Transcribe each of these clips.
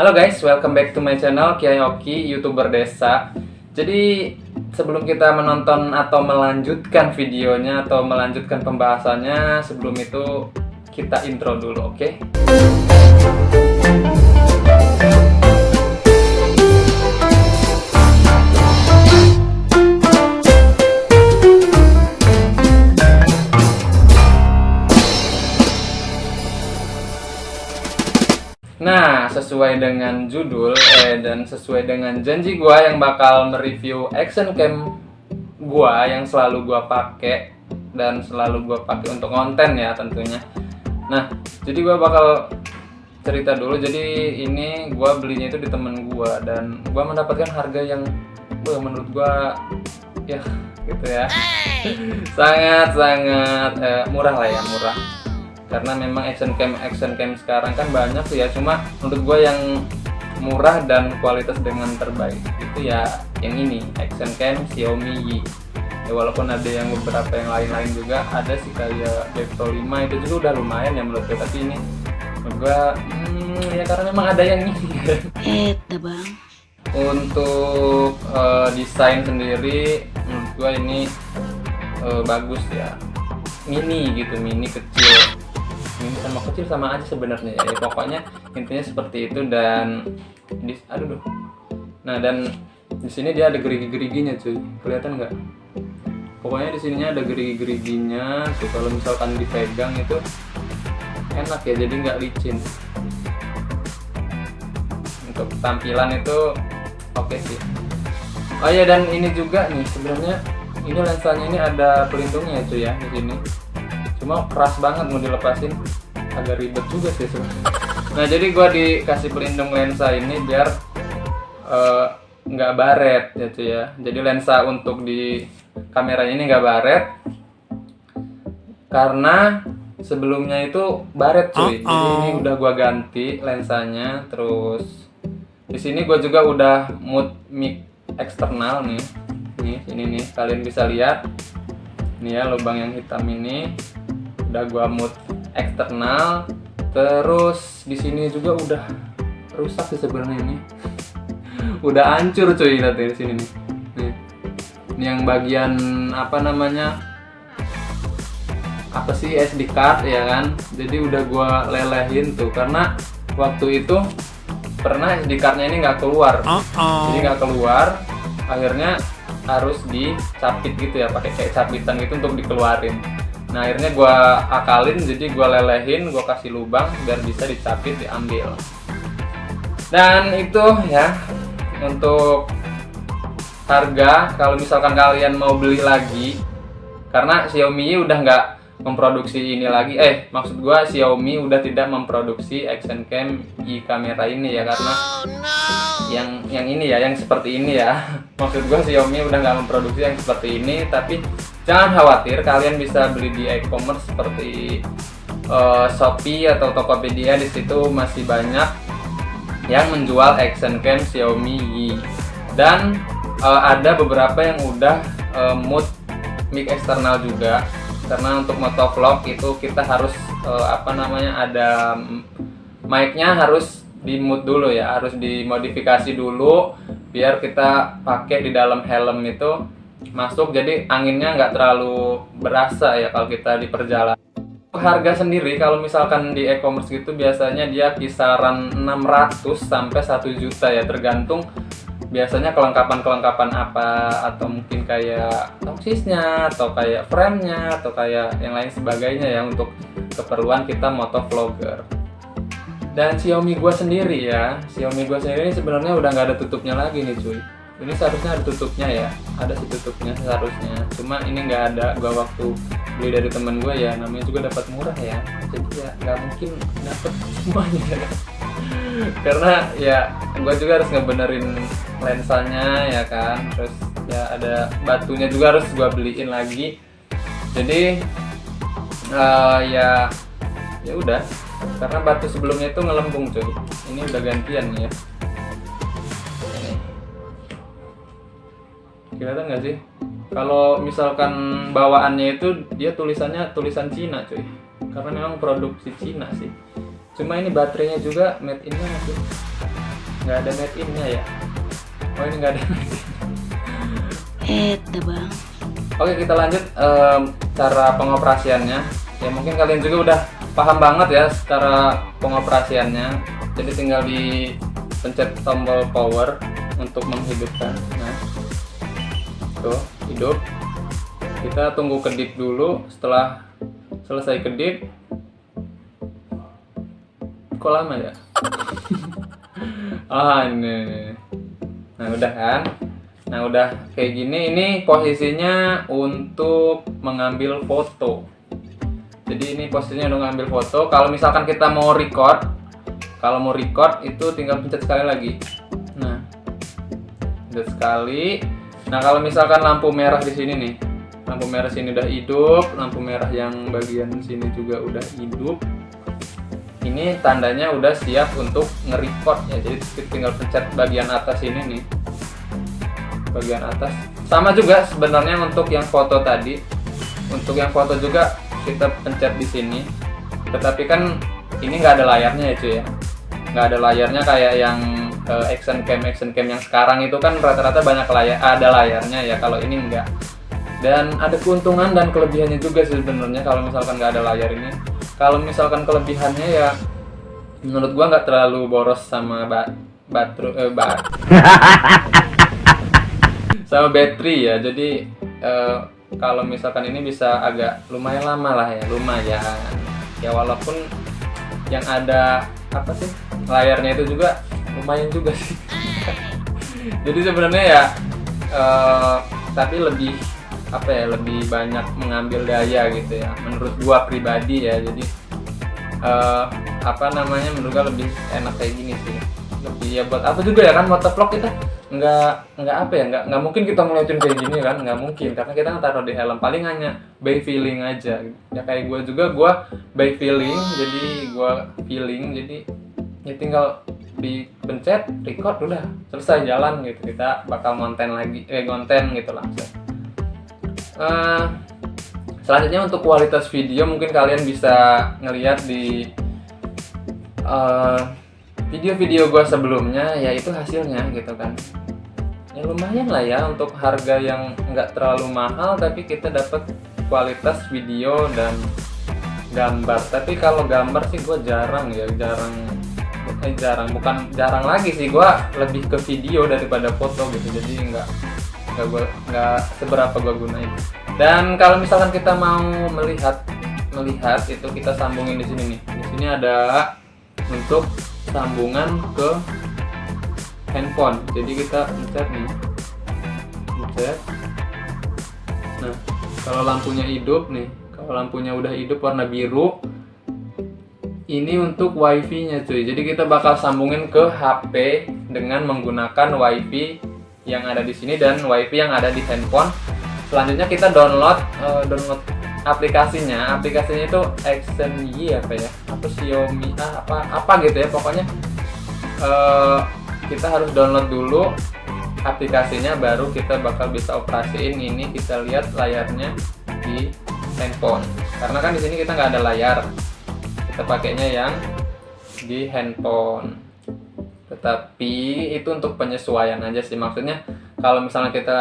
Halo guys, welcome back to my channel Kiai Oki, YouTuber desa. Jadi sebelum kita menonton atau melanjutkan videonya atau melanjutkan pembahasannya, sebelum itu kita intro dulu, oke? Nah, sesuai dengan judul dan sesuai dengan janji gua yang bakal mereview action cam gua yang selalu gua pakai dan selalu gua pakai untuk konten ya tentunya. Nah, jadi gua bakal cerita dulu. Jadi ini gua belinya itu di temen gua dan gua mendapatkan harga yang menurut gua ya gitu ya. Sangat murah lah ya, murah. Karena memang action cam sekarang kan banyak sih ya, cuma menurut gue yang murah dan kualitas dengan terbaik itu ya yang ini, action cam Xiaomi Yi ya, walaupun ada yang beberapa yang lain-lain juga ada sih, kayak Bepto 5 itu juga udah lumayan ya menurut gue, tapi ini menurut gue ya karena memang ada yang ini Bang. Untuk desain sendiri menurut gue ini bagus ya, mini gitu, mini kecil. Ini sama kecil sama aja sebenarnya ya. Pokoknya intinya seperti itu. Dan nah, dan di sini dia ada gerigi-geriginya cuy, kelihatan nggak? Pokoknya di sininya ada gerigi-geriginya tuh, kalau misalkan dipegang itu enak ya, jadi nggak licin. Untuk tampilan itu oke sih. Oh ya, dan ini juga nih sebenarnya, ini lensanya ini ada pelindungnya cuy ya di sini. Cuma keras banget mau dilepasin, agak ribet juga sih sebenarnya. Nah, jadi gua dikasih pelindung lensa ini biar nggak baret ya cuy ya. Jadi lensa untuk di kameranya ini nggak baret karena sebelumnya itu baret cuy. Jadi ini udah gua ganti lensanya. Terus di sini gua juga udah mute mic eksternal nih. Ini nih kalian bisa lihat. Ini ya lubang yang hitam ini udah gua mute eksternal. Terus di sini juga udah rusak sih sebenarnya ini. Udah hancur cuy, lihat di sini nih. Ini yang bagian apa namanya? Apa sih, SD card ya kan? Jadi udah gua lelehin tuh karena waktu itu pernah SD cardnya ini nggak keluar. Jadi nggak keluar, akhirnya harus dicapit gitu ya, pakai kayak capitan gitu untuk dikeluarin. Nah, akhirnya gue akalin, jadi gue lelehin, gue kasih lubang biar bisa dicapit, diambil. Dan itu ya untuk harga, kalau misalkan kalian mau beli lagi, karena Xiaomi udah nggak memproduksi ini lagi, maksud gue Xiaomi udah tidak memproduksi action cam Yi kamera ini ya, karena yang ini ya, yang seperti ini ya. Maksud gue Xiaomi udah nggak memproduksi yang seperti ini, tapi jangan khawatir, kalian bisa beli di e-commerce seperti Shopee atau Tokopedia. Di situ masih banyak yang menjual action cam Xiaomi Yi. Dan ada beberapa yang udah mute mic eksternal juga. Karena untuk motovlog itu kita harus ada mic-nya harus di mute dulu ya, harus dimodifikasi dulu biar kita pakai di dalam helm itu masuk, jadi anginnya nggak terlalu berasa ya kalau kita di perjalanan. Harga sendiri kalau misalkan di e-commerce gitu biasanya dia kisaran 600 sampai 1 juta ya, tergantung biasanya kelengkapan apa, atau mungkin kayak tongsisnya atau kayak frame-nya atau kayak yang lain sebagainya ya, untuk keperluan kita motovlogger. Dan Xiaomi gua sendiri ini sebenarnya udah nggak ada tutupnya lagi nih cuy. Ini seharusnya ada tutupnya ya, ada sih tutupnya seharusnya. Cuma ini nggak ada, gua waktu beli dari temen gua ya, namanya juga dapat murah ya. Jadi ya nggak mungkin dapat semuanya ya. Karena ya gua juga harus ngebenerin lensanya ya kan. Terus ya ada batunya juga harus gua beliin lagi. Jadi ya udah. Karena batu sebelumnya itu ngelempung cuy. Ini udah gantian ya. Kelihatan nggak sih? Kalau misalkan bawaannya itu dia tulisannya tulisan Cina cuy. Karena memang produksi Cina sih. Cuma ini baterainya juga made in sih. nggak ada made in-nya ya. Oh ini nggak ada made in. Dah bang. Oke, kita lanjut cara pengoperasiannya. Ya mungkin kalian juga udah paham banget ya cara pengoperasiannya. Jadi tinggal dipencet tombol power untuk menghidupkan. Nah, tuh hidup. Kita tunggu kedip dulu. Setelah selesai kedip, kok lama ya? Ini. Nah udah kan? Nah udah kayak gini. Ini posisinya untuk mengambil foto. Jadi ini posisinya untuk mengambil foto. Kalau misalkan kita mau record, itu tinggal pencet sekali lagi. Nah, pencet sekali. Nah kalau misalkan lampu merah di sini nih, lampu merah sini udah hidup, lampu merah yang bagian sini juga udah hidup. Ini tandanya udah siap untuk nge-record ya. Jadi tinggal pencet bagian atas ini nih. Bagian atas. Sama juga sebenarnya untuk yang foto tadi. Untuk yang foto juga kita pencet di sini. Tetapi kan ini nggak ada layarnya ya cuy ya. Nggak ada layarnya kayak yang action cam yang sekarang itu kan rata-rata banyak ada layarnya ya. Kalau ini enggak. Dan ada keuntungan dan kelebihannya juga sih sebenarnya kalau misalkan nggak ada layar ini. Kalau misalkan kelebihannya ya menurut gua nggak terlalu boros sama sama baterai ya. Jadi kalau misalkan ini bisa agak lumayan lama lah ya, lumayan. Ya walaupun yang ada apa sih layarnya itu juga lumayan juga sih. Jadi sebenarnya ya tapi lebih apa ya, lebih banyak mengambil daya gitu ya menurut gua pribadi ya. Jadi apa namanya, menurut gua lebih enak kayak gini sih. Lebih ya buat apa juga ya kan, motovlog kita nggak apa ya, nggak mungkin kita ngeliatin kayak gini kan, nggak mungkin karena kita kan taruh di helm, paling hanya by feeling aja ya. Kayak gua juga, gua by feeling, jadi gua feeling, jadi ya tinggal dipencet record udah selesai jalan gitu. Kita bakal konten gitu langsung. Selanjutnya untuk kualitas video, mungkin kalian bisa ngelihat di video-video gue sebelumnya, yaitu hasilnya gitu kan. Ya lumayan lah ya untuk harga yang nggak terlalu mahal, tapi kita dapat kualitas video dan gambar. Tapi kalau gambar sih gue jarang lagi sih, gue lebih ke video daripada foto gitu. Jadi nggak seberapa gue gunain. Dan kalau misalkan kita mau melihat itu, kita sambungin di sini nih. Di sini ada untuk sambungan ke handphone. Jadi kita pencet nih, pencet. Nah, kalau lampunya hidup nih, kalau lampunya udah hidup warna biru, ini untuk wifi-nya cuy. Jadi kita bakal sambungin ke HP dengan menggunakan wifi yang ada di sini dan wifi yang ada di handphone. Selanjutnya kita download aplikasinya. Aplikasinya itu Xenyi apa ya? Apa Xiaomi apa gitu ya. Pokoknya kita harus download dulu aplikasinya, baru kita bakal bisa operasiin ini. Kita lihat layarnya di handphone. Karena kan di sini kita nggak ada layar. Kita pakainya yang di handphone. Tetapi itu untuk penyesuaian aja sih. Maksudnya kalau misalnya kita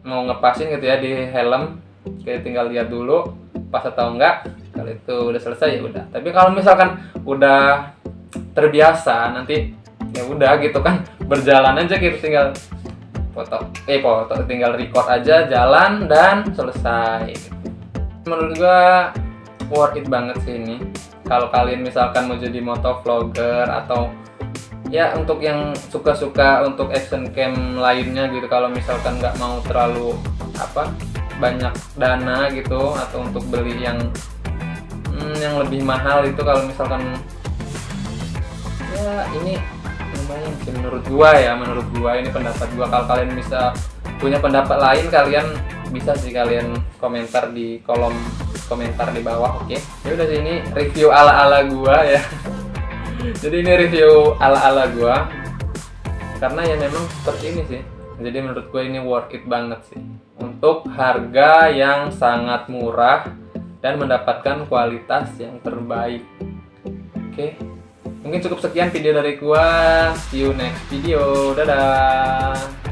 mau ngepasin gitu ya di helm, kita tinggal lihat dulu pas atau enggak. Kalau itu udah selesai ya udah. Tapi kalau misalkan udah terbiasa, nanti ya udah gitu kan, berjalan aja gitu, tinggal foto tinggal record aja, jalan dan selesai. Menurut gua worth it banget sih ini. Kalau kalian misalkan mau jadi motovlogger atau ya untuk yang suka-suka untuk action cam lainnya gitu, kalau misalkan nggak mau terlalu banyak dana gitu, atau untuk beli yang lebih mahal itu, kalau misalkan ya ini lumayan sih menurut gua ini pendapat gua. Kalau kalian bisa punya pendapat lain, kalian bisa sih kalian komentar di kolom komentar di bawah. Oke, ya udah sih, ini review ala gua ya. Jadi ini review ala gua karena ya memang seperti ini sih. Jadi menurut gue ini worth it banget sih untuk harga yang sangat murah dan mendapatkan kualitas yang terbaik. Oke, Mungkin cukup sekian video dari gua. See you next video. Dadah.